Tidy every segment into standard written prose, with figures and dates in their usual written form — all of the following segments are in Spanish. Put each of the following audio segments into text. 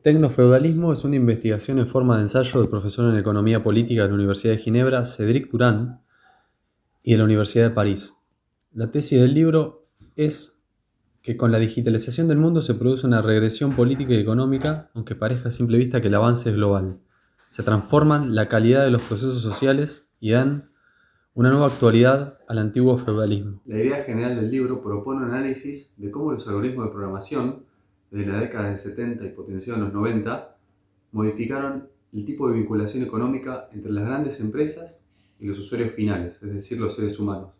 Tecnofeudalismo es una investigación en forma de ensayo del profesor en Economía Política de la Universidad de Ginebra, Cédric Durand, y de la Universidad de París. La tesis del libro es que con la digitalización del mundo se produce una regresión política y económica, aunque parezca a simple vista que el avance es global. Se transforman la calidad de los procesos sociales y dan una nueva actualidad al antiguo feudalismo. La idea general del libro propone un análisis de cómo los algoritmos de programación, desde la década del 70 y potenciados en los 90, modificaron el tipo de vinculación económica entre las grandes empresas y los usuarios finales, es decir, los seres humanos.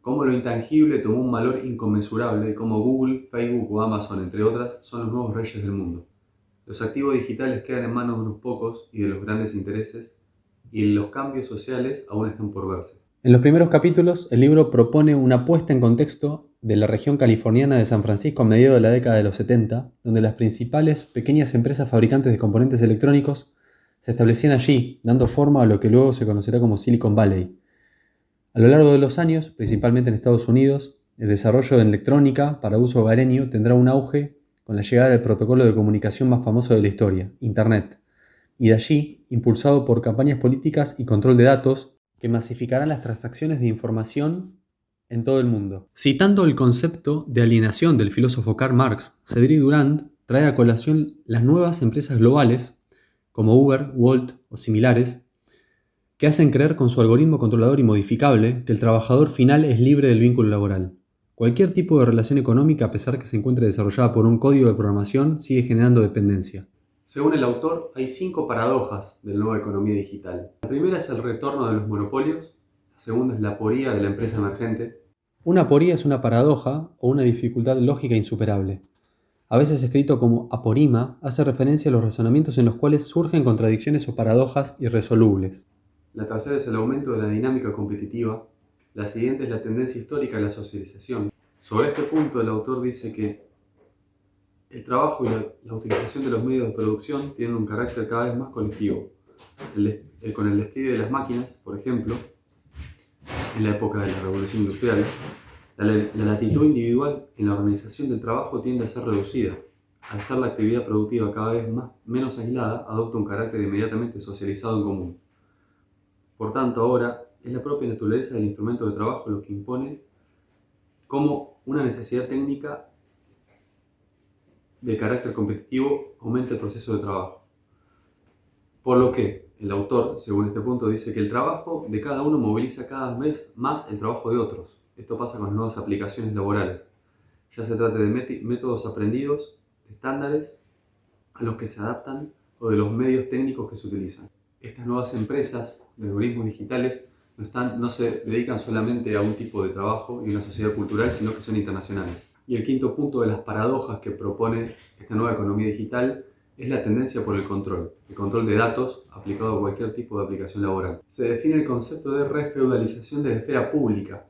Cómo lo intangible tomó un valor inconmensurable y cómo Google, Facebook o Amazon, entre otras, son los nuevos reyes del mundo. Los activos digitales quedan en manos de unos pocos y de los grandes intereses, y los cambios sociales aún están por verse. En los primeros capítulos, el libro propone una puesta en contexto de la región californiana de San Francisco a mediados de la década de los 70, donde las principales pequeñas empresas fabricantes de componentes electrónicos se establecían allí, dando forma a lo que luego se conocerá como Silicon Valley. A lo largo de los años, principalmente en Estados Unidos, el desarrollo de electrónica para uso hogareño tendrá un auge con la llegada del protocolo de comunicación más famoso de la historia, Internet, y de allí, impulsado por campañas políticas y control de datos que masificarán las transacciones de información en todo el mundo. Citando el concepto de alienación del filósofo Karl Marx, Cédric Durand trae a colación las nuevas empresas globales, como Uber, Wolt o similares, que hacen creer con su algoritmo controlador y modificable que el trabajador final es libre del vínculo laboral. Cualquier tipo de relación económica, a pesar que se encuentre desarrollada por un código de programación, sigue generando dependencia. Según el autor, hay 5 paradojas de la nueva economía digital. La primera es el retorno de los monopolios, la segunda es la aporía de la empresa emergente. Una aporía es una paradoja o una dificultad lógica insuperable. A veces escrito como aporima, hace referencia a los razonamientos en los cuales surgen contradicciones o paradojas irresolubles. La tercera es el aumento de la dinámica competitiva. La siguiente es la tendencia histórica de la socialización. Sobre este punto, el autor dice que el trabajo y la utilización de los medios de producción tienen un carácter cada vez más colectivo. Con el despliegue de las máquinas, por ejemplo, en la época de la Revolución Industrial, la latitud individual en la organización del trabajo tiende a ser reducida. Al ser la actividad productiva cada vez menos aislada, adopta un carácter inmediatamente socializado en común. Por tanto, ahora es la propia naturaleza del instrumento de trabajo lo que impone como una necesidad técnica de carácter competitivo aumenta el proceso de trabajo. Por lo que el autor, según este punto, dice que el trabajo de cada uno moviliza cada vez más el trabajo de otros. Esto pasa con las nuevas aplicaciones laborales. Ya se trate de métodos aprendidos, de estándares a los que se adaptan o de los medios técnicos que se utilizan. Estas nuevas empresas de algoritmos digitales no se dedican solamente a un tipo de trabajo y una sociedad cultural, sino que son internacionales. Y el quinto punto de las paradojas que propone esta nueva economía digital es la tendencia por el control de datos aplicado a cualquier tipo de aplicación laboral. Se define el concepto de refeudalización de la esfera pública.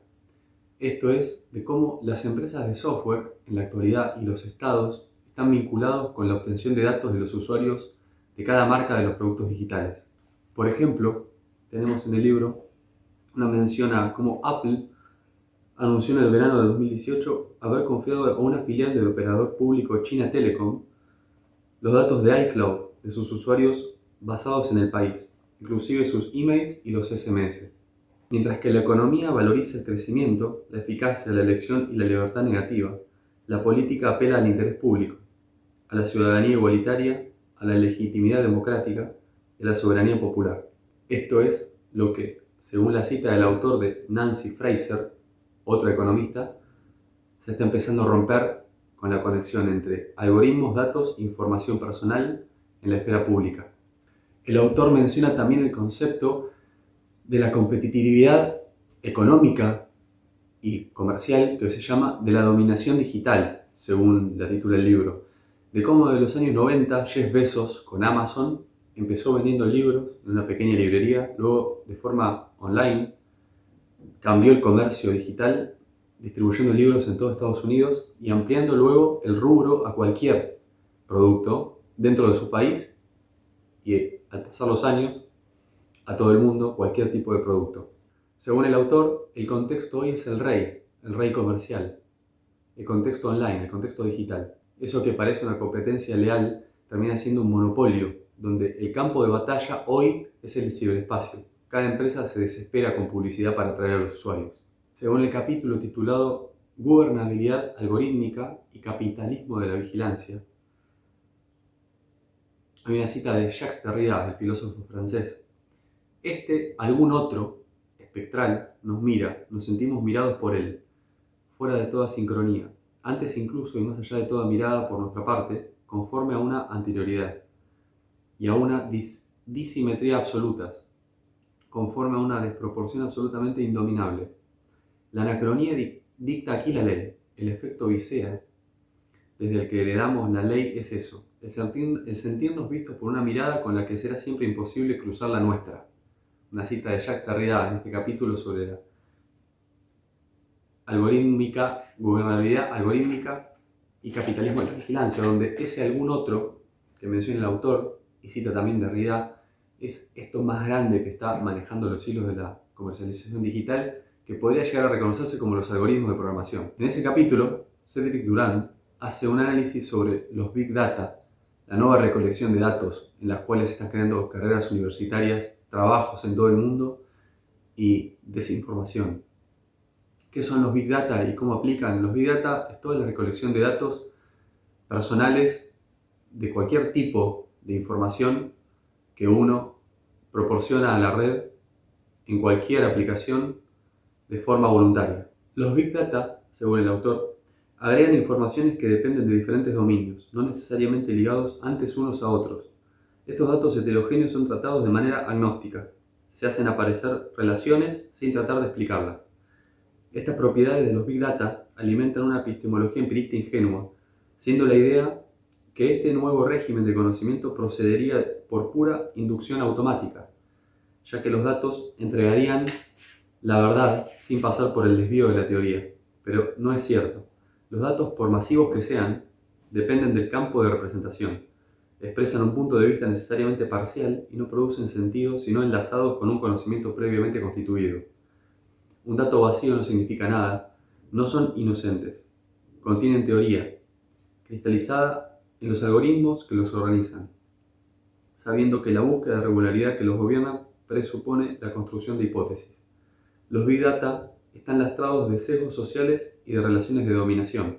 Esto es, de cómo las empresas de software en la actualidad y los estados están vinculados con la obtención de datos de los usuarios de cada marca de los productos digitales. Por ejemplo, tenemos en el libro una mención a cómo Apple anunció en el verano de 2018 haber confiado a una filial del operador público China Telecom los datos de iCloud de sus usuarios basados en el país, inclusive sus emails y los SMS. Mientras que la economía valoriza el crecimiento, la eficacia, la elección y la libertad negativa, la política apela al interés público, a la ciudadanía igualitaria, a la legitimidad democrática y a la soberanía popular. Esto es lo que, según la cita del autor de Nancy Fraser, otro economista, se está empezando a romper con la conexión entre algoritmos, datos e información personal en la esfera pública. El autor menciona también el concepto de la competitividad económica y comercial que se llama de la dominación digital, según la titula del libro, de cómo de los años 90 Jeff Bezos con Amazon empezó vendiendo libros en una pequeña librería, luego de forma online cambió el comercio digital distribuyendo libros en todo Estados Unidos y ampliando luego el rubro a cualquier producto dentro de su país y al pasar los años a todo el mundo cualquier tipo de producto. Según el autor, el contexto hoy es el rey comercial, el contexto online, el contexto digital. Eso que parece una competencia leal termina siendo un monopolio, donde el campo de batalla hoy es el ciberespacio. Cada empresa se desespera con publicidad para atraer a los usuarios. Según el capítulo titulado Gobernabilidad algorítmica y capitalismo de la vigilancia, hay una cita de Jacques Derrida, el filósofo francés. Algún otro, espectral, nos mira, nos sentimos mirados por él, fuera de toda sincronía, antes incluso y más allá de toda mirada por nuestra parte, conforme a una anterioridad y a una disimetría absolutas, conforme a una desproporción absolutamente indominable. La anacronía dicta aquí la ley, el efecto visea, desde el que heredamos la ley es eso, el sentirnos vistos por una mirada con la que será siempre imposible cruzar la nuestra. Una cita de Jacques Derrida en este capítulo sobre la gobernabilidad algorítmica y capitalismo de la vigilancia, donde ese algún otro que menciona el autor, y cita también Derrida, es esto más grande que está manejando los hilos de la comercialización digital, que podría llegar a reconocerse como los algoritmos de programación. En ese capítulo, Cédric Durand hace un análisis sobre los Big Data, la nueva recolección de datos en las cuales se están creando carreras universitarias, trabajos en todo el mundo y desinformación. ¿Qué son los Big Data y cómo aplican? Los Big Data es toda la recolección de datos personales de cualquier tipo de información que uno proporciona a la red en cualquier aplicación de forma voluntaria. Los Big Data, según el autor, agregan informaciones que dependen de diferentes dominios, no necesariamente ligados antes unos a otros. Estos datos heterogéneos son tratados de manera agnóstica. Se hacen aparecer relaciones sin tratar de explicarlas. Estas propiedades de los Big Data alimentan una epistemología empirista ingenua, siendo la idea que este nuevo régimen de conocimiento procedería por pura inducción automática, ya que los datos entregarían la verdad sin pasar por el desvío de la teoría. Pero no es cierto. Los datos, por masivos que sean, dependen del campo de representación. Expresan un punto de vista necesariamente parcial y no producen sentido sino enlazados con un conocimiento previamente constituido. Un dato vacío no significa nada, no son inocentes, contienen teoría, cristalizada en los algoritmos que los organizan, sabiendo que la búsqueda de regularidad que los gobierna presupone la construcción de hipótesis. Los Big Data están lastrados de sesgos sociales y de relaciones de dominación.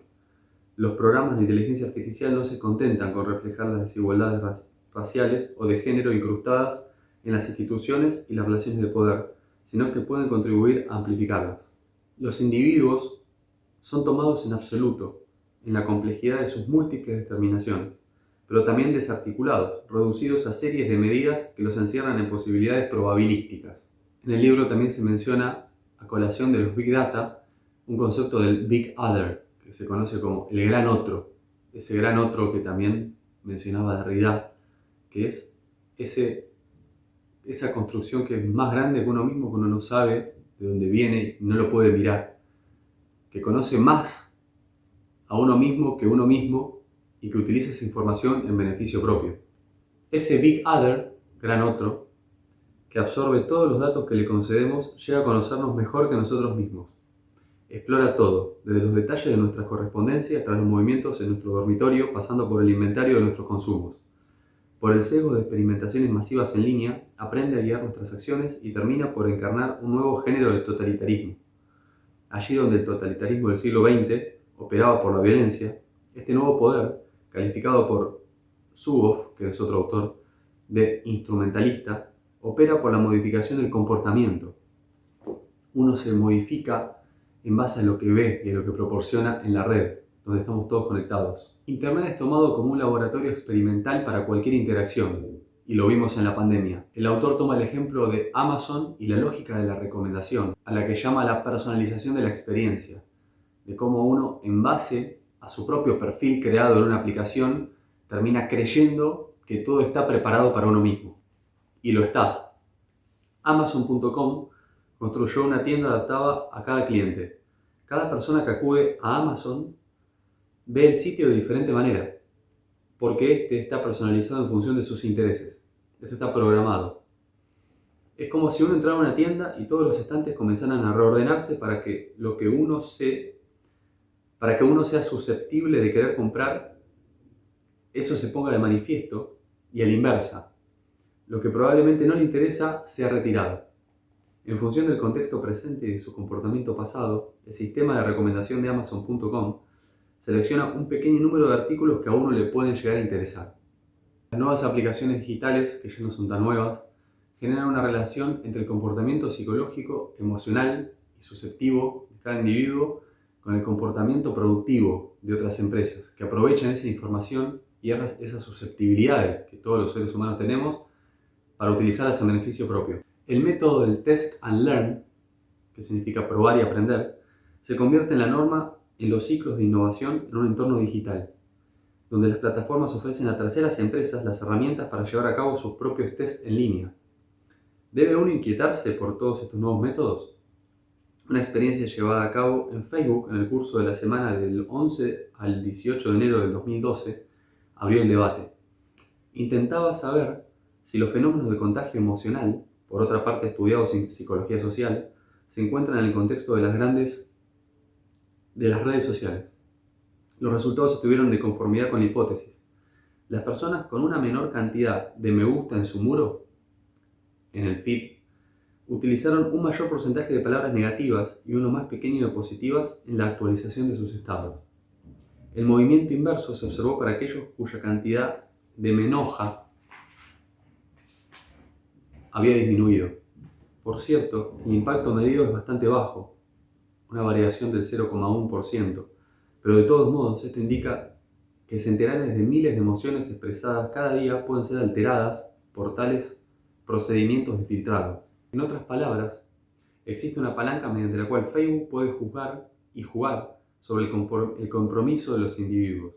Los programas de inteligencia artificial no se contentan con reflejar las desigualdades raciales o de género incrustadas en las instituciones y las relaciones de poder, sino que pueden contribuir a amplificarlas. Los individuos son tomados en absoluto, en la complejidad de sus múltiples determinaciones, pero también desarticulados, reducidos a series de medidas que los encierran en posibilidades probabilísticas. En el libro también se menciona, a colación de los Big Data, un concepto del Big Other, que se conoce como el gran otro, ese gran otro que también mencionaba Derrida, que es esa construcción que es más grande que uno mismo, que uno no sabe de dónde viene y no lo puede mirar, que conoce más a uno mismo que uno mismo y que utiliza esa información en beneficio propio. Ese Big Other, gran otro, que absorbe todos los datos que le concedemos, llega a conocernos mejor que nosotros mismos. Explora todo, desde los detalles de nuestras correspondencias tras los movimientos en nuestro dormitorio, pasando por el inventario de nuestros consumos. Por el sesgo de experimentaciones masivas en línea, aprende a guiar nuestras acciones y termina por encarnar un nuevo género de totalitarismo. Allí donde el totalitarismo del siglo XX operaba por la violencia, este nuevo poder, calificado por Zuboff, que es otro autor, de instrumentalista, opera por la modificación del comportamiento. Uno se modifica en base a lo que ve y a lo que proporciona en la red, donde estamos todos conectados. Internet es tomado como un laboratorio experimental para cualquier interacción, y lo vimos en la pandemia. El autor toma el ejemplo de Amazon y la lógica de la recomendación, a la que llama la personalización de la experiencia, de cómo uno, en base a su propio perfil creado en una aplicación, termina creyendo que todo está preparado para uno mismo. Y lo está. Amazon.com construyó una tienda adaptada a cada cliente. Cada persona que acude a Amazon ve el sitio de diferente manera, porque este está personalizado en función de sus intereses. Esto está programado. Es como si uno entrara a una tienda y todos los estantes comenzaran a reordenarse para que uno sea susceptible de querer comprar eso se ponga de manifiesto y a la inversa, lo que probablemente no le interesa sea retirado. En función del contexto presente y de su comportamiento pasado, el sistema de recomendación de Amazon.com selecciona un pequeño número de artículos que a uno le pueden llegar a interesar. Las nuevas aplicaciones digitales, que ya no son tan nuevas, generan una relación entre el comportamiento psicológico, emocional y susceptivo de cada individuo con el comportamiento productivo de otras empresas, que aprovechan esa información y esas susceptibilidades que todos los seres humanos tenemos para utilizarlas en beneficio propio. El método del test and learn, que significa probar y aprender, se convierte en la norma en los ciclos de innovación en un entorno digital, donde las plataformas ofrecen a terceras empresas las herramientas para llevar a cabo sus propios tests en línea. ¿Debe uno inquietarse por todos estos nuevos métodos? Una experiencia llevada a cabo en Facebook en el curso de la semana del 11 al 18 de enero del 2012 abrió el debate. Intentaba saber si los fenómenos de contagio emocional, por otra parte estudiados en psicología social, se encuentran en el contexto de las redes sociales. Los resultados estuvieron de conformidad con la hipótesis. Las personas con una menor cantidad de me gusta en su muro, en el feed, utilizaron un mayor porcentaje de palabras negativas y uno más pequeño de positivas en la actualización de sus estados. El movimiento inverso se observó para aquellos cuya cantidad de me enoja había disminuido. Por cierto, el impacto medido es bastante bajo, una variación del 0,1%, pero de todos modos esto indica que centenares de miles de emociones expresadas cada día pueden ser alteradas por tales procedimientos de filtrado. En otras palabras, existe una palanca mediante la cual Facebook puede juzgar y jugar sobre el compromiso de los individuos.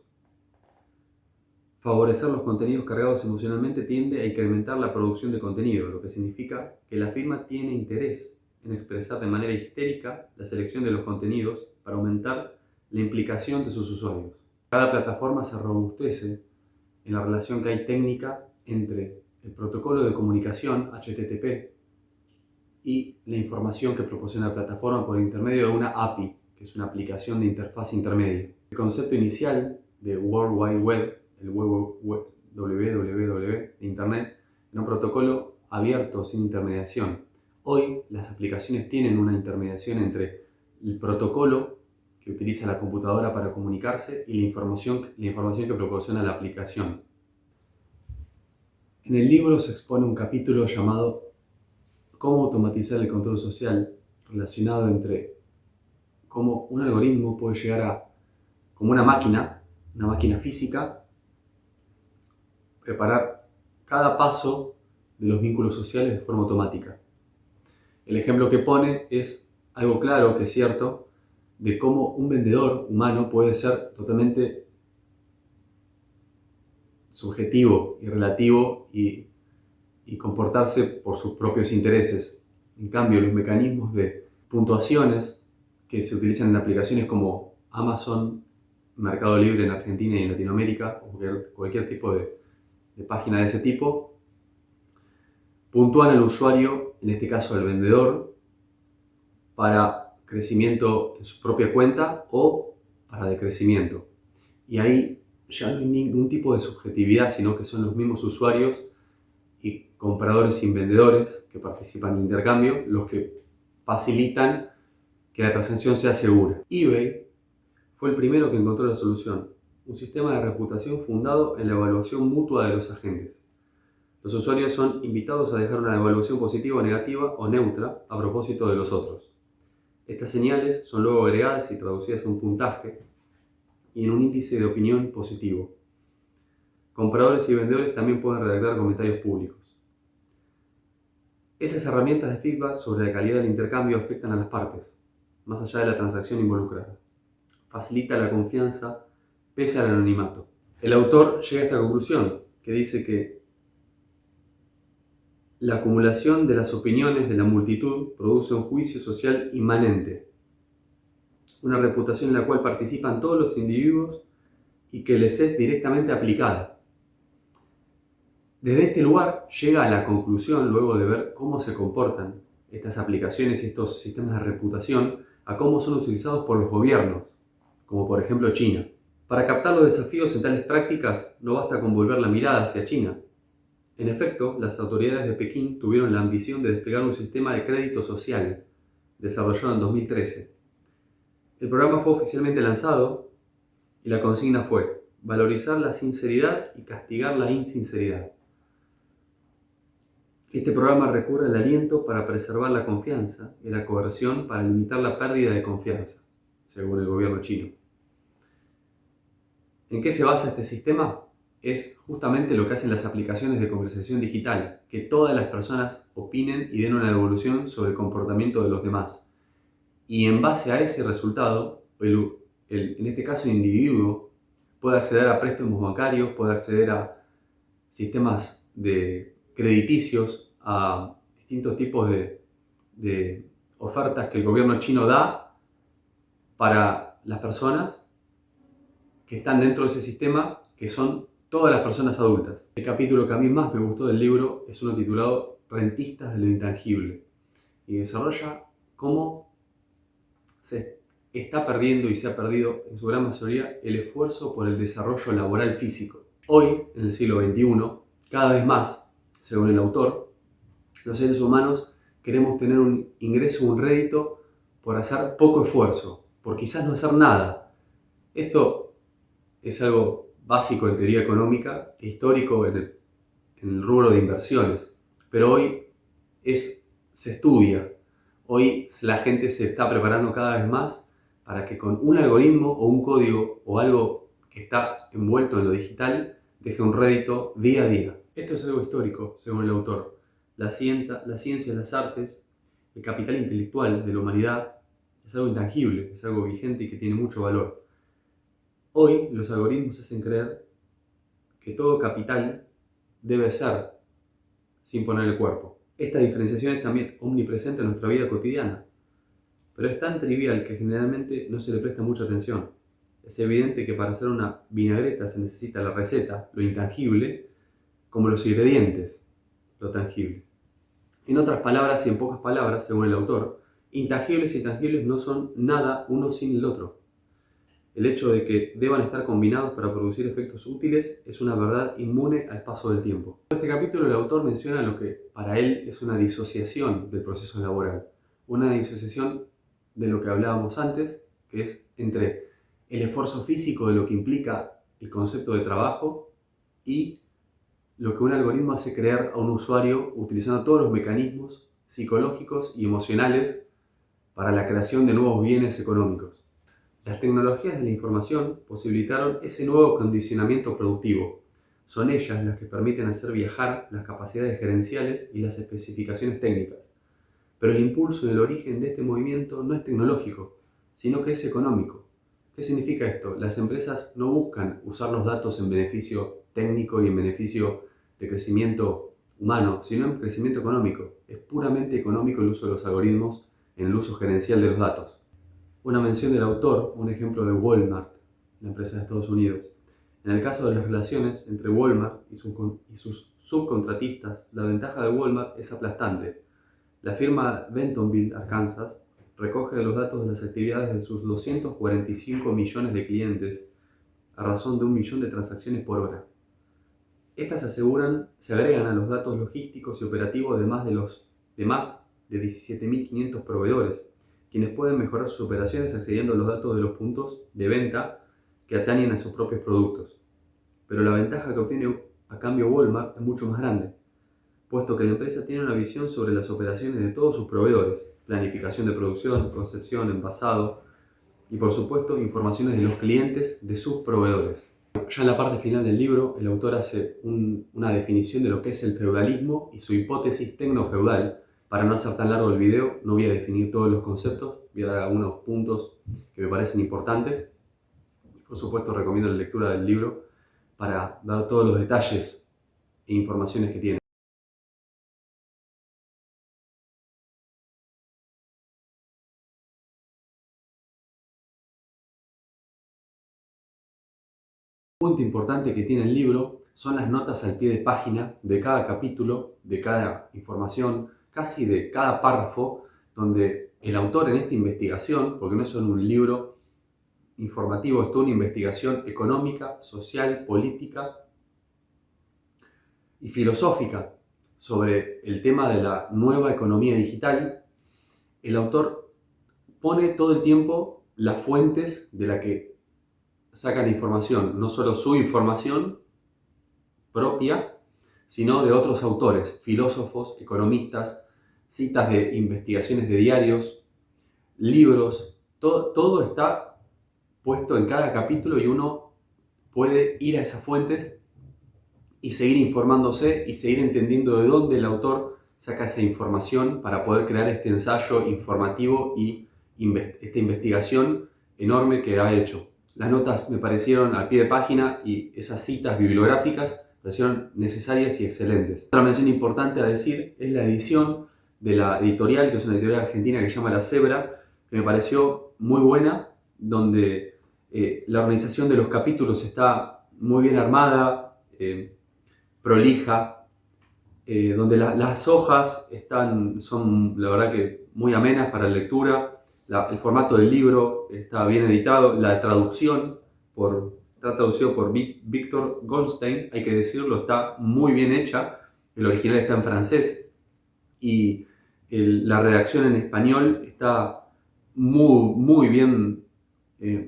Favorecer los contenidos cargados emocionalmente tiende a incrementar la producción de contenido, lo que significa que la firma tiene interés en expresar de manera histérica la selección de los contenidos para aumentar la implicación de sus usuarios. Cada plataforma se robustece en la relación que hay técnica entre el protocolo de comunicación HTTP y la información que proporciona la plataforma por intermedio de una API, que es una aplicación de interfaz intermedia. El concepto inicial de World Wide Web, el WWW de Internet, era un protocolo abierto sin intermediación. Hoy las aplicaciones tienen una intermediación entre el protocolo que utiliza la computadora para comunicarse y la información que proporciona la aplicación. En el libro se expone un capítulo llamado Cómo automatizar el control social, relacionado entre cómo un algoritmo puede llegar a, como una máquina física, preparar cada paso de los vínculos sociales de forma automática. El ejemplo que pone es algo claro, que es cierto, de cómo un vendedor humano puede ser totalmente subjetivo y relativo y comportarse por sus propios intereses. En cambio, los mecanismos de puntuaciones que se utilizan en aplicaciones como Amazon, Mercado Libre en Argentina y en Latinoamérica, o cualquier tipo de página de ese tipo, puntúan al usuario, en este caso al vendedor, para crecimiento en su propia cuenta o para decrecimiento. Y ahí ya no hay ningún tipo de subjetividad, sino que son los mismos usuarios y compradores y vendedores que participan en el intercambio los que facilitan que la transacción sea segura. eBay fue el primero que encontró la solución, un sistema de reputación fundado en la evaluación mutua de los agentes. Los usuarios son invitados a dejar una evaluación positiva, negativa o neutra a propósito de los otros. Estas señales son luego agregadas y traducidas a un puntaje y en un índice de opinión positivo. Compradores y vendedores también pueden redactar comentarios públicos. Esas herramientas de feedback sobre la calidad del intercambio afectan a las partes, más allá de la transacción involucrada. Facilita la confianza pese al anonimato. El autor llega a esta conclusión, que dice que la acumulación de las opiniones de la multitud produce un juicio social inmanente, una reputación en la cual participan todos los individuos y que les es directamente aplicada. Desde este lugar llega a la conclusión, luego de ver cómo se comportan estas aplicaciones y estos sistemas de reputación, a cómo son utilizados por los gobiernos, como por ejemplo China. Para captar los desafíos en tales prácticas no basta con volver la mirada hacia China. En efecto, las autoridades de Pekín tuvieron la ambición de desplegar un sistema de crédito social, desarrollado en 2013. El programa fue oficialmente lanzado y la consigna fue valorizar la sinceridad y castigar la insinceridad. Este programa recurre al aliento para preservar la confianza y la coerción para limitar la pérdida de confianza, según el gobierno chino. ¿En qué se basa este sistema? Es justamente lo que hacen las aplicaciones de conversación digital, que todas las personas opinen y den una evolución sobre el comportamiento de los demás. Y en base a ese resultado, en este caso el individuo puede acceder a préstamos bancarios, puede acceder a sistemas de crediticios, a distintos tipos de ofertas que el gobierno chino da para las personas que están dentro de ese sistema, que son todas las personas adultas. El capítulo que a mí más me gustó del libro es uno titulado Rentistas de lo Intangible, y desarrolla cómo se está perdiendo y se ha perdido en su gran mayoría el esfuerzo por el desarrollo laboral físico. Hoy, en el siglo XXI, cada vez más, según el autor, los seres humanos queremos tener un ingreso, un rédito por hacer poco esfuerzo, por quizás no hacer nada. Esto es algo básico en teoría económica e histórico en el rubro de inversiones, pero hoy se estudia. Hoy la gente se está preparando cada vez más para que con un algoritmo o un código o algo que está envuelto en lo digital deje un rédito día a día. Esto es algo histórico, según el autor. La ciencia, las artes, el capital intelectual de la humanidad es algo intangible, es algo vigente y que tiene mucho valor. Hoy los algoritmos hacen creer que todo capital debe ser sin poner el cuerpo. Esta diferenciación es también omnipresente en nuestra vida cotidiana, pero es tan trivial que generalmente no se le presta mucha atención. Es evidente que para hacer una vinagreta se necesita la receta, lo intangible, como los ingredientes, lo tangible. En otras palabras y en pocas palabras, según el autor, intangibles y tangibles no son nada uno sin el otro. El hecho de que deban estar combinados para producir efectos útiles es una verdad inmune al paso del tiempo. En este capítulo el autor menciona lo que para él es una disociación del proceso laboral, una disociación de lo que hablábamos antes, que es entre el esfuerzo físico de lo que implica el concepto de trabajo y lo que un algoritmo hace creer a un usuario utilizando todos los mecanismos psicológicos y emocionales para la creación de nuevos bienes económicos. Las tecnologías de la información posibilitaron ese nuevo condicionamiento productivo. Son ellas las que permiten hacer viajar las capacidades gerenciales y las especificaciones técnicas. Pero el impulso y el origen de este movimiento no es tecnológico, sino que es económico. ¿Qué significa esto? Las empresas no buscan usar los datos en beneficio técnico y en beneficio de crecimiento humano, sino en crecimiento económico. Es puramente económico el uso de los algoritmos en el uso gerencial de los datos. Una mención del autor, un ejemplo de Walmart, la empresa de Estados Unidos. En el caso de las relaciones entre Walmart y sus subcontratistas, la ventaja de Walmart es aplastante. La firma Bentonville, Arkansas, recoge los datos de las actividades de sus 245 millones de clientes a razón de 1 millón de transacciones por hora. Estas se agregan a los datos logísticos y operativos de más de 17.500 proveedores, quienes pueden mejorar sus operaciones accediendo a los datos de los puntos de venta que atañen a sus propios productos. Pero la ventaja que obtiene a cambio Walmart es mucho más grande, puesto que la empresa tiene una visión sobre las operaciones de todos sus proveedores, planificación de producción, concepción, envasado y por supuesto informaciones de los clientes de sus proveedores. Ya en la parte final del libro, el autor hace una definición de lo que es el feudalismo y su hipótesis tecnofeudal. Para no hacer tan largo el video, no voy a definir todos los conceptos, voy a dar algunos puntos que me parecen importantes. Por supuesto, recomiendo la lectura del libro para dar todos los detalles e informaciones que tiene. Un punto importante que tiene el libro son las notas al pie de página de cada capítulo, de cada información, casi de cada párrafo, donde el autor en esta investigación, porque no es solo un libro informativo, es toda una investigación económica, social, política y filosófica sobre el tema de la nueva economía digital. El autor pone todo el tiempo las fuentes de las que sacan información, no solo su información propia, sino de otros autores, filósofos, economistas, citas de investigaciones de diarios, libros, todo está puesto en cada capítulo y uno puede ir a esas fuentes y seguir informándose y seguir entendiendo de dónde el autor saca esa información para poder crear este ensayo informativo y esta investigación enorme que ha hecho. Las notas me parecieron al pie de página y esas citas bibliográficas me parecieron necesarias y excelentes. Otra mención importante a decir es la edición de la editorial, que es una editorial argentina que se llama La Cebra, que me pareció muy buena, donde la organización de los capítulos está muy bien armada, prolija, donde las hojas son la verdad que muy amenas para la lectura, el formato del libro está bien editado, la traducción está traducido por Víctor Goldstein, hay que decirlo, está muy bien hecha, el original está en francés y la redacción en español está muy bien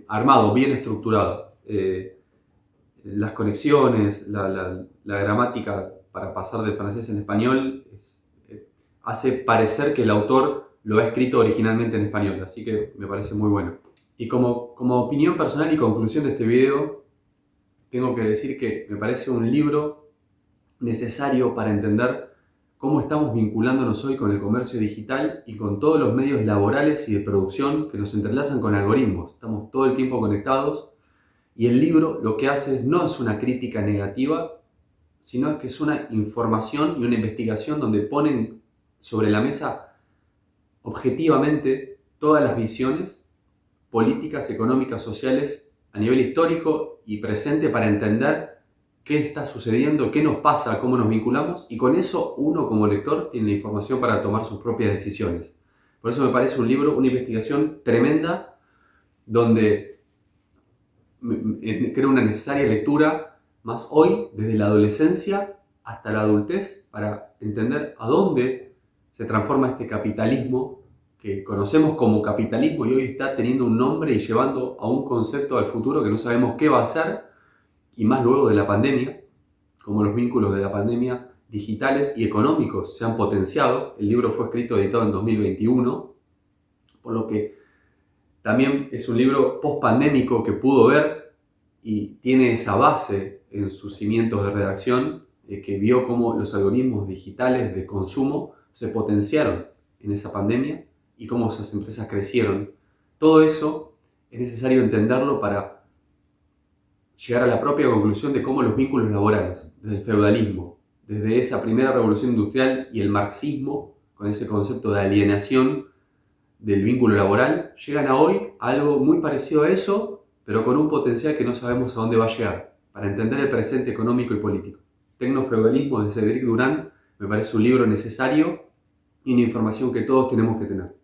armado, bien estructurado. Las conexiones, la gramática para pasar del francés en español hace parecer que el autor lo ha escrito originalmente en español, así que me parece muy bueno. Y como opinión personal y conclusión de este video, tengo que decir que me parece un libro necesario para entender cómo estamos vinculándonos hoy con el comercio digital y con todos los medios laborales y de producción que nos entrelazan con algoritmos. Estamos todo el tiempo conectados y el libro lo que hace no es una crítica negativa, sino que es una información y una investigación donde ponen sobre la mesa objetivamente todas las visiones políticas, económicas, sociales a nivel histórico y presente para entender qué está sucediendo, qué nos pasa, cómo nos vinculamos, y con eso uno como lector tiene la información para tomar sus propias decisiones. Por eso me parece un libro, una investigación tremenda, donde creo una necesaria lectura más hoy, desde la adolescencia hasta la adultez, para entender a dónde se transforma este capitalismo que conocemos como capitalismo y hoy está teniendo un nombre y llevando a un concepto al futuro que no sabemos qué va a ser, y más luego de la pandemia, como los vínculos de la pandemia digitales y económicos se han potenciado. El libro fue escrito y editado en 2021, por lo que también es un libro post-pandémico que pudo ver y tiene esa base en sus cimientos de redacción, que vio cómo los algoritmos digitales de consumo se potenciaron en esa pandemia y cómo esas empresas crecieron. Todo eso es necesario entenderlo para llegar a la propia conclusión de cómo los vínculos laborales, desde el feudalismo, desde esa primera revolución industrial y el marxismo, con ese concepto de alienación del vínculo laboral, llegan a hoy a algo muy parecido a eso, pero con un potencial que no sabemos a dónde va a llegar, para entender el presente económico y político. Tecnofeudalismo de Cédric Durand me parece un libro necesario y una información que todos tenemos que tener.